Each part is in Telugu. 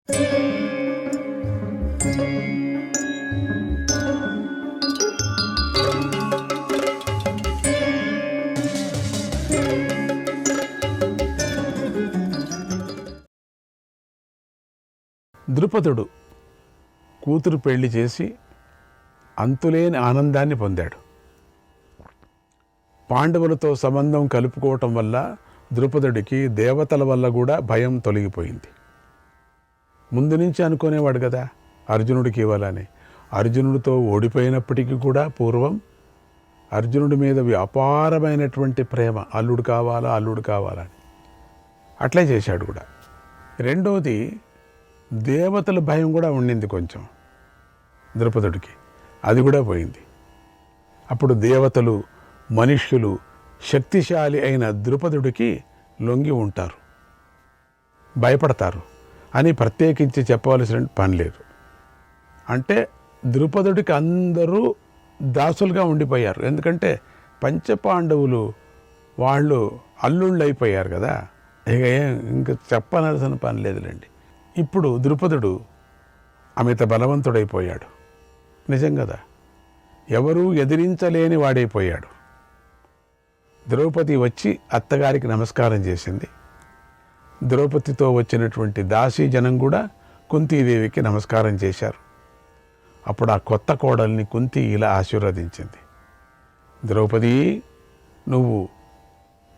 ద్రుపదుడు కూతురు పెళ్లి చేసి అంతులేని ఆనందాన్ని పొందాడు. పాండవులతో సంబంధం కలుపుకోవటం వల్ల ద్రుపదుడికి దేవతల వల్ల కూడా భయం తొలగిపోయింది. ముందు నుంచి అనుకునేవాడు కదా అర్జునుడికి ఇవ్వాలని. అర్జునుడితో ఓడిపోయినప్పటికీ కూడా పూర్వం అర్జునుడి మీద అపారమైనటువంటి ప్రేమ, అల్లుడు కావాలని అట్లే చేశాడు కూడా. రెండోది, దేవతల భయం కూడా ఉండింది కొంచెం ద్రుపదుడికి, అది కూడా పోయింది. అప్పుడు దేవతలు, మనుష్యులు శక్తిశాలి అయిన ద్రుపదుడికి లొంగి ఉంటారు, భయపడతారు అని ప్రత్యేకించి చెప్పవలసిన పని లేదు. అంటే ద్రుపదుడికి అందరూ దాసులుగా ఉండిపోయారు. ఎందుకంటే పంచపాండవులు వాళ్ళు అల్లుళ్ళు అయిపోయారు కదా, ఇక ఇంకా చెప్పనలసిన పని లేదులేండి. ఇప్పుడు ద్రుపదుడు అమిత బలవంతుడైపోయాడు. నిజం కదా, ఎవరూ ఎదిరించలేని వాడైపోయాడు. ద్రౌపది వచ్చి అత్తగారికి నమస్కారం చేసింది. ద్రౌపదితో వచ్చినటువంటి దాసీ జనం కూడా కుంతీదేవికి నమస్కారం చేశారు. అప్పుడు ఆ కొత్త కోడల్ని కుంతి ఇలా ఆశీర్వదించింది. ద్రౌపది, నువ్వు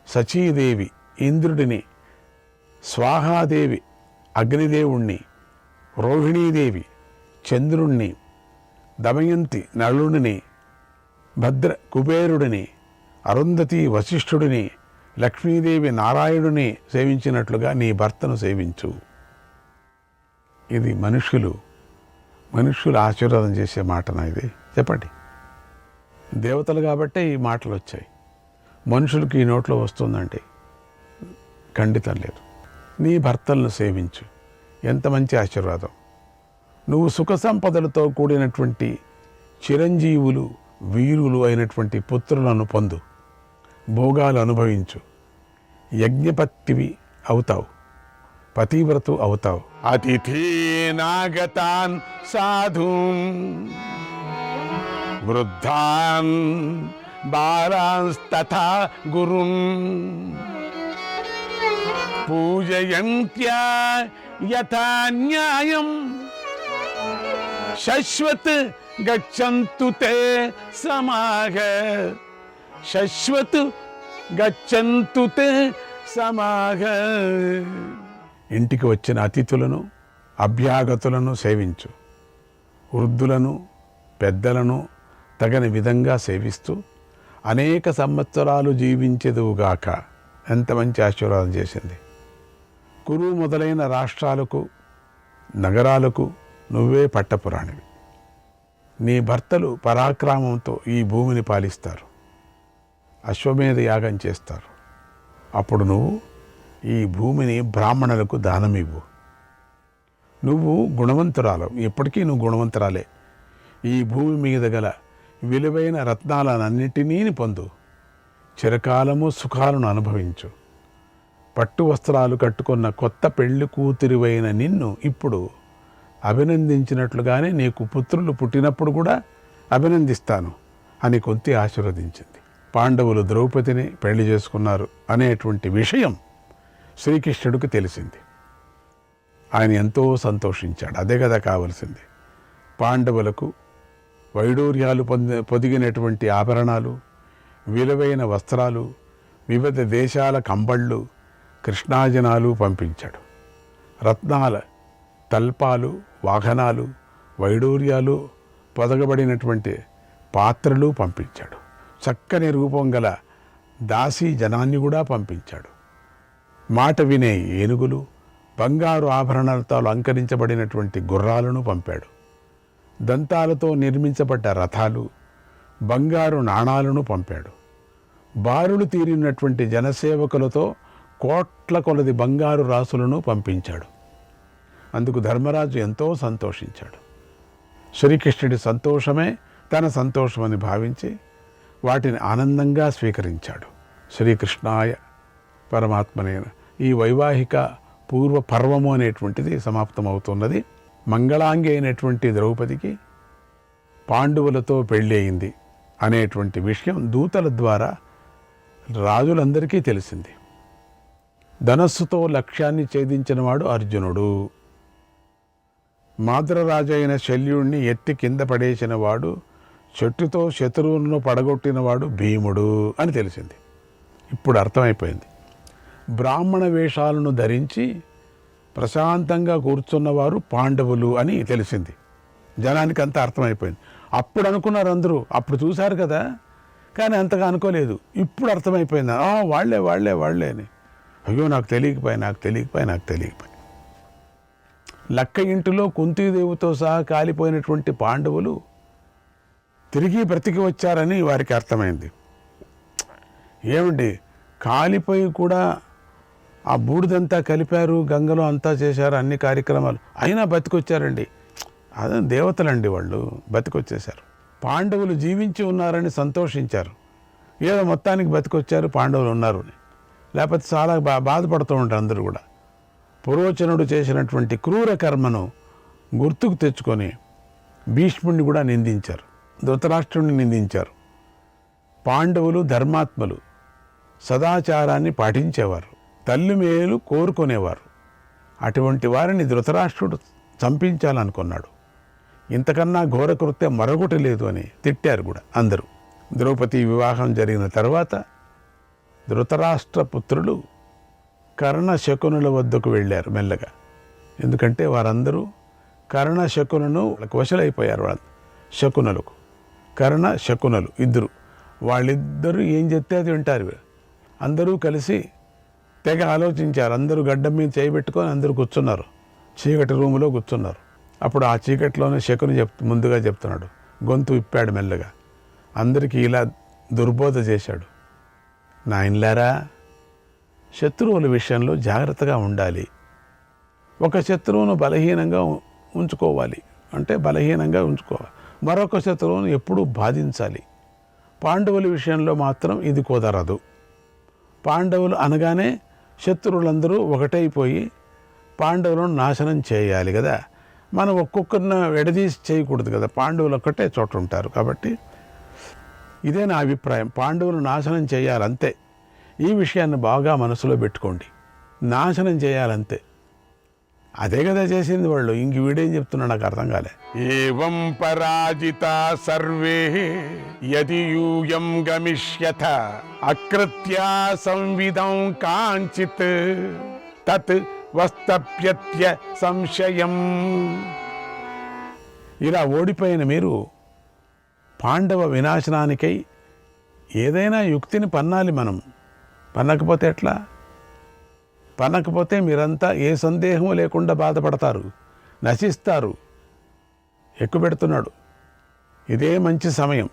సచీదేవి ఇంద్రుడిని, స్వాహాదేవి అగ్నిదేవుణ్ణి, రోహిణీదేవి చంద్రుణ్ణి, దమయంతి నలుడిని, భద్ర కుబేరుడిని, అరుంధతి వశిష్ఠుడిని, లక్ష్మీదేవి నారాయణుని సేవించినట్లుగా నీ భర్తను సేవించు. ఇది మనుషులు ఆశీర్వాదం చేసే మాటనా ఇది? చెప్పండి. దేవతలు కాబట్టే ఈ మాటలు వచ్చాయి. మనుషులకి ఈ నోట్లో వస్తుందంటే ఖండితం లేదు. నీ భర్తలను సేవించు. ఎంత మంచి ఆశీర్వాదం. నువ్వు సుఖ సంపదలతో కూడినటువంటి చిరంజీవులు, వీరులు అయినటువంటి పుత్రులను పొందు, భోగాలు అనుభవించు, యజ్ఞపత్తివి అవుతావు, పతివ్రతు అవుతావు. అతిథి నాగతాన్ సాధూన్ వృద్ధాన్ బాలాంస్తథా గురున్ పూజయంత్యా యథా న్యాయం శశ్వత్ గచ్చంతు తే సమాగ. శశ్వత్ గచ్చంతు తే సమాగ. ఇంటికి వచ్చిన అతిథులను, అభ్యాగతులను సేవించు. వృద్ధులను, పెద్దలను తగని విధంగా సేవిస్తూ అనేక సంవత్సరాలు జీవించెదువుగాక. ఎంత మంచి ఆశీర్వాదం చేసింది. కురు మొదలైన రాష్ట్రాలకు, నగరాలకు నువ్వే పట్టపురాణివి. నీ భర్తలు పరాక్రమంతో ఈ భూమిని పాలిస్తారు, అశ్వమేధ యాగం చేస్తారు. అప్పుడు నువ్వు ఈ భూమిని బ్రాహ్మణులకు దానమివ్వు. నువ్వు గుణవంతురాలవు, ఎప్పటికీ నువ్వు గుణవంతురాలే. ఈ భూమి మీద గల విలువైన రత్నాలన్నిటినీ పొందు. చిరకాలము సుఖాలను అనుభవించు. పట్టు వస్త్రాలు కట్టుకున్న కొత్త పెళ్లి కూతురివైన నిన్ను ఇప్పుడు అభినందించినట్లుగానే నీకు పుత్రులు పుట్టినప్పుడు కూడా అభినందిస్తాను అని కుంతి ఆశీర్వదించింది. పాండవులు ద్రౌపదిని పెళ్లి చేసుకున్నారు అనేటువంటి విషయం శ్రీకృష్ణుడికి తెలిసింది. ఆయన ఎంతో సంతోషించాడు. అదే కదా కావలసింది. పాండవులకు వైడూర్యాలు పొదిగినటువంటి ఆభరణాలు, విలువైన వస్త్రాలు, వివిధ దేశాల కంబళ్ళు, కృష్ణాజనాలు పంపించాడు. రత్నాల తల్పాలు, వాహనాలు, వైడూర్యాలు పొదగబడినటువంటి పాత్రలు పంపించాడు. చక్కని రూపం గల దాసీ జనాన్ని కూడా పంపించాడు. మాట వినే ఏనుగులు, బంగారు ఆభరణాలతో అలంకరించబడినటువంటి గుర్రాలను పంపాడు. దంతాలతో నిర్మించబడ్డ రథాలు, బంగారు నాణాలను పంపాడు. బారులు తీరినటువంటి జనసేవకులతో కోట్ల కొలది బంగారు రాసులను పంపించాడు. అందుకు ధర్మరాజు ఎంతో సంతోషించాడు. శ్రీకృష్ణుడి సంతోషమే తన సంతోషమని భావించి వాటిని ఆనందంగా స్వీకరించాడు. శ్రీకృష్ణాయ పరమాత్మనేన. ఈ వైవాహిక పూర్వ పర్వము అనేటువంటిది సమాప్తమవుతున్నది. మంగళాంగి అయినటువంటి ద్రౌపదికి పాండవులతో పెళ్ళి అయింది అనేటువంటి విషయం దూతల ద్వారా రాజులందరికీ తెలిసింది. ధనస్సుతో లక్ష్యాన్ని ఛేదించినవాడు అర్జునుడు, మాద్రరాజు అయిన శల్యుణ్ణి ఎత్తి కింద పడేసిన వాడు, చెట్టుతో శత్రువులను పడగొట్టినవాడు భీముడు అని తెలిసింది. ఇప్పుడు అర్థమైపోయింది. బ్రాహ్మణ వేషాలను ధరించి ప్రశాంతంగా కూర్చున్నవారు పాండవులు అని తెలిసింది. జనానికి అంతా అర్థమైపోయింది. అప్పుడు అనుకున్నారు అందరూ, అప్పుడు చూశారు కదా, కానీ అంతగా అనుకోలేదు. ఇప్పుడు అర్థమైపోయింది, వాళ్ళే వాళ్ళే వాళ్ళే అని. అయ్యో నాకు తెలియకపోయి లక్క ఇంటిలో కుంతీదేవితో సహా కాలిపోయినటువంటి పాండవులు తిరిగి బ్రతికి వచ్చారని వారికి అర్థమైంది. ఏమండి, కాలిపోయి కూడా ఆ బూడిదంతా కలిపారు, గంగలో అంతా చేశారు, అన్ని కార్యక్రమాలు, అయినా బతికొచ్చారండి. అదే దేవతలండి, వాళ్ళు బతికొచ్చేశారు. పాండవులు జీవించి ఉన్నారని సంతోషించారు. ఏదో మొత్తానికి బతికొచ్చారు, పాండవులు ఉన్నారు అని. లేకపోతే చాలా బాధపడుతూ ఉంటారు అందరూ కూడా. పురోచనుడు చేసినటువంటి క్రూర కర్మను గుర్తుకు తెచ్చుకొని భీష్ముడిని కూడా నిందించారు, ధృతరాష్ట్రుడిని నిందించారు. పాండవులు ధర్మాత్మలు, సదాచారాన్ని పాటించేవారు, తల్లి మేలు కోరుకునేవారు. అటువంటి వారిని ధృతరాష్ట్రుడు చంపించాలనుకున్నాడు. ఇంతకన్నా ఘోర కృత్యం మరొకటి లేదు అని తిట్టారు కూడా అందరూ. ద్రౌపది వివాహం జరిగిన తర్వాత ధృతరాష్ట్ర పుత్రులు కర్ణ శకునుల వద్దకు వెళ్ళారు మెల్లగా. ఎందుకంటే వారందరూ కర్ణ శకునును వశలైపోయారు. వాళ్ళు శకునులకు, కర్ణ శకునులు ఇద్దరు, వాళ్ళిద్దరూ ఏం చెప్తే అది వింటారు. అందరూ కలిసి తెగ ఆలోచించారు. అందరూ గడ్డం మీద చేయబెట్టుకొని అందరూ కూర్చున్నారు, చీకటి రూములో కూర్చున్నారు. అప్పుడు ఆ చీకటిలోనే శకుని ముందుగా చెప్తున్నాడు, గొంతు విప్పాడు మెల్లగా. అందరికీ ఇలా దుర్బోధ చేశాడు, నాయనలారా, శత్రువుల విషయంలో జాగ్రత్తగా ఉండాలి. ఒక శత్రువును బలహీనంగా ఉంచుకోవాలి, మరొక శత్రువును ఎప్పుడూ బాధించాలి. పాండవుల విషయంలో మాత్రం ఇది కుదరదు. పాండవులు అనగానే శత్రువులందరూ ఒకటైపోయి పాండవులను నాశనం చేయాలి కదా. మనం ఒక్కొక్కరిని విడదీసి చేయకూడదు కదా, పాండవులు ఒక్కటే చోట ఉంటారు. కాబట్టి ఇదే నా అభిప్రాయం, పాండవులు నాశనం చేయాలంతే. ఈ విషయాన్ని బాగా మనసులో పెట్టుకోండి, నాశనం చేయాలంతే. అదే కదా చేసింది వాళ్ళు. ఇంక వీడేం చెప్తున్నా నాకు అర్థం కాలే. ఏవం పరాజిత సర్వే యది యూయం గమిష్యథ అకృత్యా సంవిదం కాంచిత్ తత్ వస్తప్యత్య సంశయం. ఇలా ఓడిపోయిన మీరు పాండవ వినాశనానికై ఏదైనా యుక్తిని పన్నాలి. మనం పన్నకపోతే ఎట్లా? పన్నకపోతే మీరంతా ఏ సందేహం లేకుండా బాధపడతారు, నశిస్తారు. ఎక్కుపెడుతున్నాడు. ఇదే మంచి సమయం,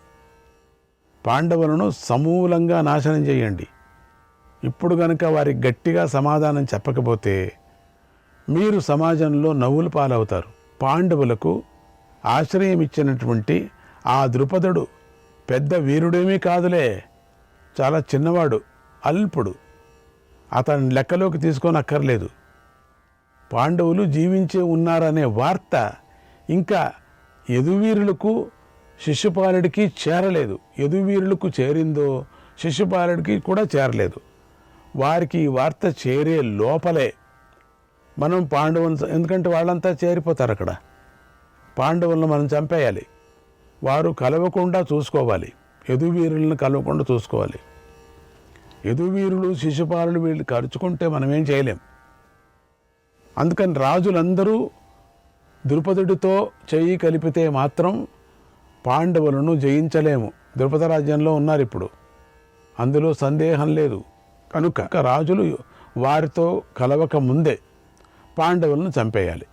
పాండవులను సమూలంగా నాశనం చేయండి. ఇప్పుడు గనుక వారికి గట్టిగా సమాధానం చెప్పకపోతే మీరు సమాజంలో నవ్వుల పాలవుతారు. పాండవులకు ఆశ్రయం ఇచ్చినటువంటి ఆ ద్రుపదుడు పెద్ద వీరుడేమీ కాదులే, చాలా చిన్నవాడు, అల్పుడు. అతన్ని లెక్కలోకి తీసుకొని అక్కర్లేదు. పాండవులు జీవించే ఉన్నారనే వార్త ఇంకా యదువీరులకు శిశుపాలుడికి చేరలేదు. యదువీరులకు చేరిందో శిశుపాలుడికి కూడా చేరలేదు. వారికి ఈ వార్త చేరే లోపలే మనం పాండవులను, ఎందుకంటే వాళ్ళంతా చేరిపోతారు అక్కడ, పాండవులను మనం చంపేయాలి. వారు కలవకుండా చూసుకోవాలి, యదువీరులను కలవకుండా చూసుకోవాలి. యదువీరులు శిశుపాలులు వీళ్ళు ఖర్చుకుంటే మనం ఏం చేయలేం. అందుకని రాజులందరూ ద్రుపదుడితో చెయ్యి కలిపితే మాత్రం పాండవులను జయించలేము. ద్రుపద రాజ్యంలో ఉన్నారు ఇప్పుడు, అందులో సందేహం లేదు. కనుక రాజులు వారితో కలవక ముందే పాండవులను చంపేయాలి.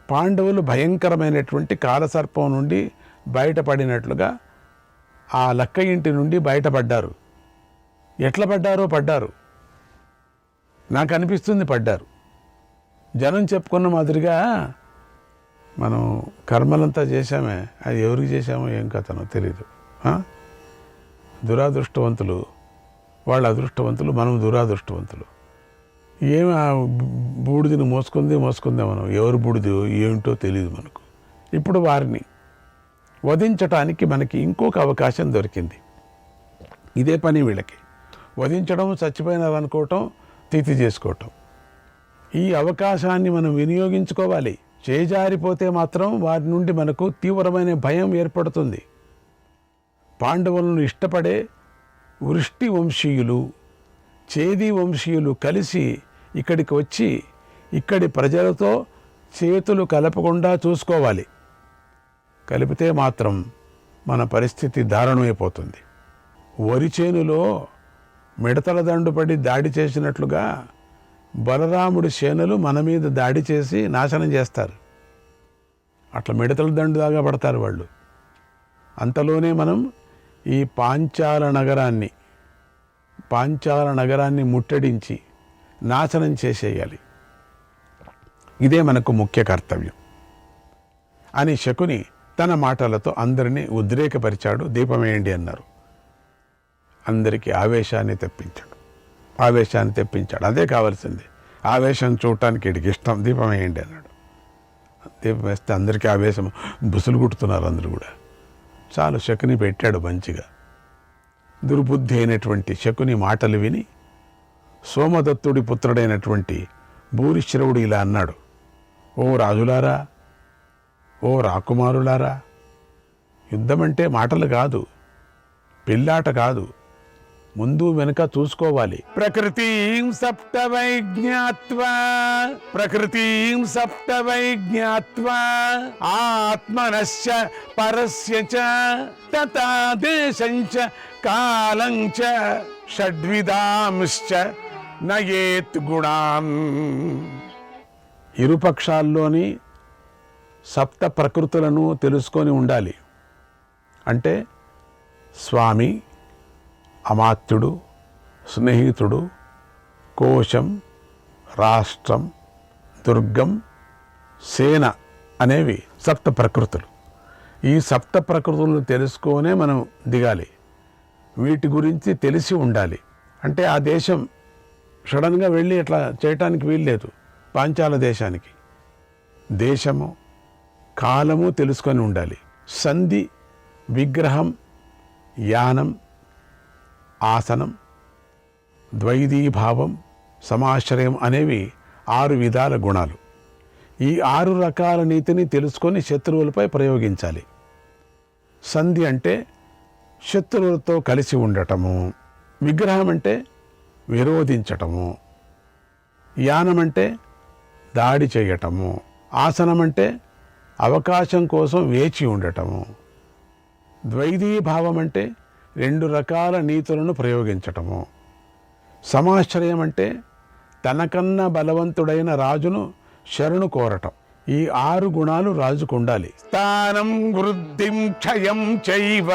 పాండవులు భయంకరమైనటువంటి కాలసర్పం నుండి బయటపడినట్లుగా ఆ లక్క ఇంటి నుండి బయటపడ్డారు. ఎట్లా పడ్డారు నాకు అనిపిస్తుంది, పడ్డారు. జనం చెప్పుకున్న మాదిరిగా మనం కర్మలంతా చేశామే, అది ఎవరికి చేశామో ఏం కథనో తెలీదు. దురాదృష్టవంతులు, వాళ్ళు అదృష్టవంతులు, మనం దురాదృష్టవంతులు. ఏమి ఆ బూడిదని మోసుకుందే మనం, ఎవరు బూడిదో ఏమిటో తెలియదు మనకు. ఇప్పుడు వారిని వధించటానికి మనకి ఇంకొక అవకాశం దొరికింది. ఇదే పని వీళ్ళకి, వధించడం, చచ్చిపోయినారు అనుకోవటం, తిథి చేసుకోవటం. ఈ అవకాశాన్ని మనం వినియోగించుకోవాలి. చేజారిపోతే మాత్రం వారి నుండి మనకు తీవ్రమైన భయం ఏర్పడుతుంది. పాండవులను ఇష్టపడే వృష్టి వంశీయులు, చేది వంశీయులు కలిసి ఇక్కడికి వచ్చి ఇక్కడి ప్రజలతో చేతులు కలపకుండా చూసుకోవాలి. కలిపితే మాత్రం మన పరిస్థితి దారుణమైపోతుంది. వరి చేనులో మిడతల దండుపడి దాడి చేసినట్లుగా బలరాముడి సేనలు మన మీద దాడి చేసి నాశనం చేస్తారు. అట్లా మిడతల దండు దాగా పడతారు వాళ్ళు. అంతలోనే మనం ఈ పాంచాల నగరాన్ని ముట్టడించి నాశనం చేసేయాలి. ఇదే మనకు ముఖ్య కర్తవ్యం అని శకుని తన మాటలతో అందరినీ ఉద్రేకపరిచాడు. దీపం వేయండి అన్నారు. అందరికీ ఆవేశాన్ని తెప్పించాడు. అదే కావాల్సింది. ఆవేశం చూడటానికి వీడికి ఇష్టం. దీపం వేయండి అన్నాడు. దీపం వేస్తే అందరికీ ఆవేశం, బుసులు కుట్టుతున్నారు అందరూ కూడా. చాలు, శకుని పెట్టాడు మంచిగా. దుర్బుద్ధి అయినటువంటి శకుని మాటలు విని సోమదత్తుడి పుత్రుడైనటువంటి భూరిశ్రవుడు ఇలా అన్నాడు: ఓ రాజులారా, ఓ రాకుమారులారా, యుద్ధమంటే మాటలు కాదు, పిల్లాట కాదు, ముందు వెనుక చూసుకోవాలి. ప్రకృతిం సప్తవై జ్ఞాత్వా ఆత్మనశ్చ పరస్య చ తథా దేశంచ కాలంచ షడ్విధాంశ్చ నయేత్ గుణాన్. ఇరుపక్షాల్లోని సప్త ప్రకృతులను తెలుసుకొని ఉండాలి. అంటే స్వామి, అమాత్యుడు, స్నేహితుడు, కోశం, రాష్ట్రం, దుర్గం, సేన అనేవి సప్త ప్రకృతులు. ఈ సప్త ప్రకృతులను తెలుసుకొనే మనం దిగాలి. వీటి గురించి తెలిసి ఉండాలి. అంటే ఆ దేశం సడన్గా వెళ్ళి ఇట్లా చేయటానికి వీల్లేదు. పాంచాల దేశానికి దేశము, కాలము తెలుసుకొని ఉండాలి. సంధి, విగ్రహం, యానం, ఆసనం, ద్వైదీభావం, సమాశ్రయం అనేవి 6 విధాల గుణాలు. ఈ 6 రకాల నీతిని తెలుసుకొని శత్రువులపై ప్రయోగించాలి. సంధి అంటే శత్రువులతో కలిసి ఉండటము, విగ్రహం అంటే విరోధించటము, యానం అంటే దాడి చేయటము, ఆసనం అంటే అవకాశం కోసం వేచి ఉండటము, ద్వైదీభావం అంటే 2 రకాల నీతులను ప్రయోగించటము, సమాశ్రయం అంటే తనకన్నా బలవంతుడైన రాజును శరణు కోరటం. ఈ 6 గుణాలు రాజుకు ఉండాలి. స్థానం వృద్ధిం క్షయం చైవ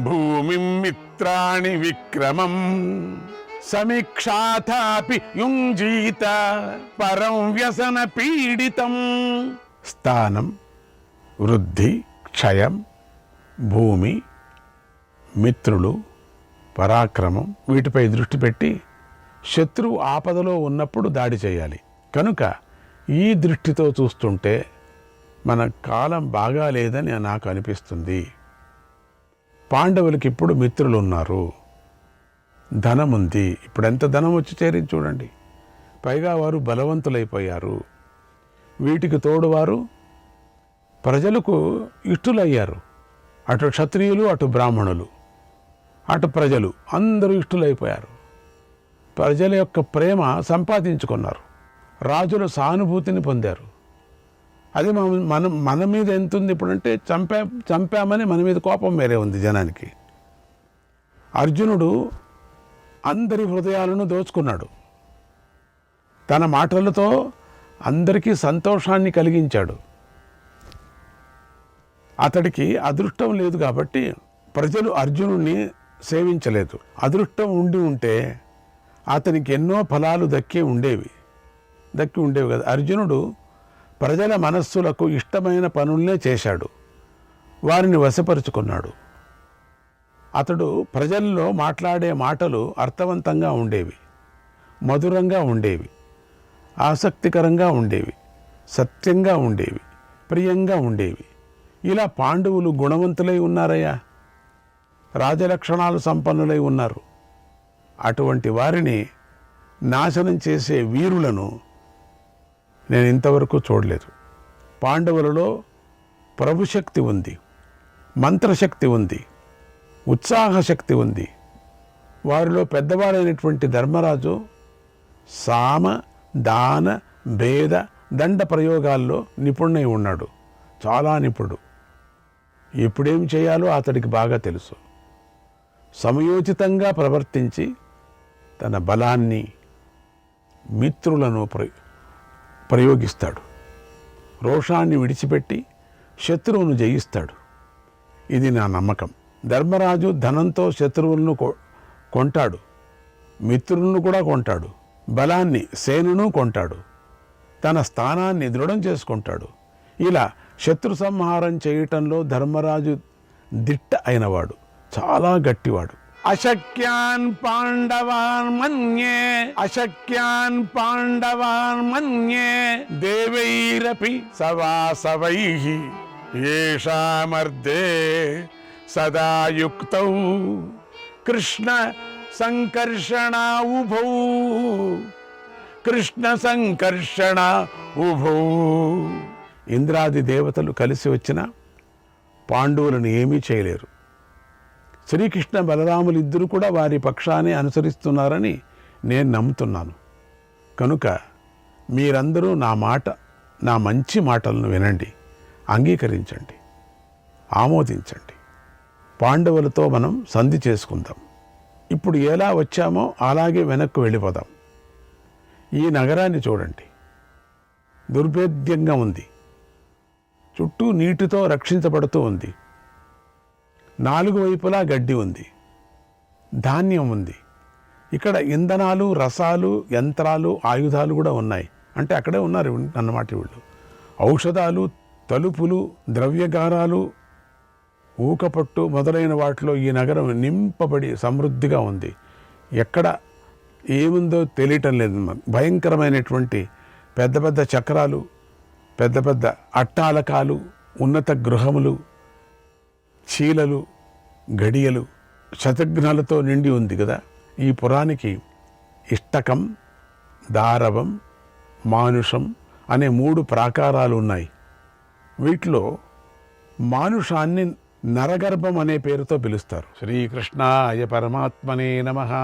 భూమిం మిత్రాణి విక్రమం సమీక్షాథాపి యుంజీత పరం వ్యసన పీడితం. స్థానం, వృద్ధి, క్షయం, భూమి, మిత్రులు, పరాక్రమం, వీటిపై దృష్టి పెట్టి శత్రువు ఆపదలో ఉన్నప్పుడు దాడి చేయాలి. కనుక ఈ దృష్టితో చూస్తుంటే మన కాలం బాగా లేదని నాకు అనిపిస్తుంది. పాండవులకి ఇప్పుడు మిత్రులు ఉన్నారు, ధనం ఉంది. ఇప్పుడు ఎంత ధనం వచ్చి చేరింది చూడండి. పైగా వారు బలవంతులైపోయారు. వీటికి తోడు వారు ప్రజలకు ఇష్టులయ్యారు. అటు క్షత్రియులు, అటు బ్రాహ్మణులు, అటు ప్రజలు అందరూ ఇష్టులైపోయారు. ప్రజల యొక్క ప్రేమ సంపాదించుకున్నారు. రాజుల సానుభూతిని పొందారు. అది మన మీద ఎంత ఉంది ఇప్పుడంటే చంపామని మన మీద కోపం వేరే ఉంది జనానికి. అర్జునుడు అందరి హృదయాలను దోచుకున్నాడు. తన మాటలతో అందరికీ సంతోషాన్ని కలిగించాడు. అతడికి అదృష్టం లేదు కాబట్టి ప్రజలు అర్జునుడిని సేవించలేదు. అదృష్టం ఉంటే అతనికి ఎన్నో ఫలాలు దక్కి ఉండేవి కదా. అర్జునుడు ప్రజల మనస్సులకు ఇష్టమైన పనులనే చేశాడు, వారిని వశపరుచుకున్నాడు. అతడు ప్రజల్లో మాట్లాడే మాటలు అర్థవంతంగా ఉండేవి. మధురంగా ఉండేవి, ఆసక్తికరంగా ఉండేవి, సత్యంగా ఉండేవి, ప్రియంగా ఉండేవి. ఇలా పాండవులు గుణవంతులై ఉన్నారయ్యా, రాజలక్షణాలు సంపన్నులై ఉన్నారు. అటువంటి వారిని నాశనం చేసే వీరులను నేను ఇంతవరకు చూడలేదు. పాండవులలో ప్రభుశక్తి ఉంది, మంత్రశక్తి ఉంది, ఉత్సాహశక్తి ఉంది. వారిలో పెద్దవాడైనటువంటి ధర్మరాజు సామ దాన భేద దండ ప్రయోగాల్లో నిపుణుడై ఉన్నాడు, చాలా నిపుణుడు. ఎప్పుడేం చేయాలో అతడికి బాగా తెలుసు. సమయోచితంగా ప్రవర్తించి తన బలాన్ని, మిత్రులను ప్రయోగిస్తాడు. రోషాన్ని విడిచిపెట్టి శత్రువును జయిస్తాడు. ఇది నా నమ్మకం. ధర్మరాజు ధనంతో శత్రువులను కొంటాడు, మిత్రులను కూడా కొంటాడు, బలాన్ని, సేనను కొంటాడు, తన స్థానాన్ని దృఢం చేసుకుంటాడు. ఇలా శత్రు సంహారం చేయటంలో ధర్మరాజు దిట్ట అయినవాడు, చాలా గట్టివాడు. అశక్యాన్ పాండవాన్ మన్యే, అశక్యాన్ పాండవాన్ మన్యే, దేవైరపి సవాసవైః యేషామర్దే సదా యుక్తౌ కృష్ణ సంకర్షణ ఉభౌ, కృష్ణ సంకర్షణ ఉభౌ. ఇంద్రాది దేవతలు కలిసి వచ్చిన పాండవులను ఏమీ చేయలేరు. శ్రీకృష్ణ బలరాములు ఇద్దరు కూడా వారి పక్షాన్ని అనుసరిస్తున్నారని నేను నమ్ముతున్నాను. కనుక మీరందరూ నా మాట, నా మంచి మాటలను వినండి, అంగీకరించండి, ఆమోదించండి. పాండవులతో మనం సంధి చేసుకుందాం. ఇప్పుడు ఎలా వచ్చామో అలాగే వెనక్కు వెళ్ళిపోదాం. ఈ నగరాన్ని చూడండి, దుర్భేద్యంగా ఉంది, చుట్టూ నీటితో రక్షించబడుతూ ఉంది, 4 వైపులా గడ్డి ఉంది, ధాన్యం ఉంది. ఇక్కడ ఇంధనాలు, రసాలు, యంత్రాలు, ఆయుధాలు కూడా ఉన్నాయి. అంటే అక్కడే ఉన్నారు అన్నమాట వీళ్ళు. ఔషధాలు, తలుపులు, ద్రవ్యగారాలు, ఊకపట్టు మొదలైన వాటిలో ఈ నగరం నింపబడి సమృద్ధిగా ఉంది. ఎక్కడ ఏముందో తెలియటం లేదు. భయంకరమైనటువంటి పెద్ద పెద్ద చక్రాలు, పెద్ద పెద్ద అట్టాలకాలు, ఉన్నత గృహములు, చీలలు, గడియలు, శతఘ్నాలతో నిండి ఉంది కదా. ఈ పురానికి ఇష్టకం, దారవం, మానుషం అనే 3 ప్రాకారాలు ఉన్నాయి. వీటిలో మానుషాన్ని నరగర్భం అనే పేరుతో పిలుస్తారు. శ్రీకృష్ణాయ పరమాత్మనే నమః.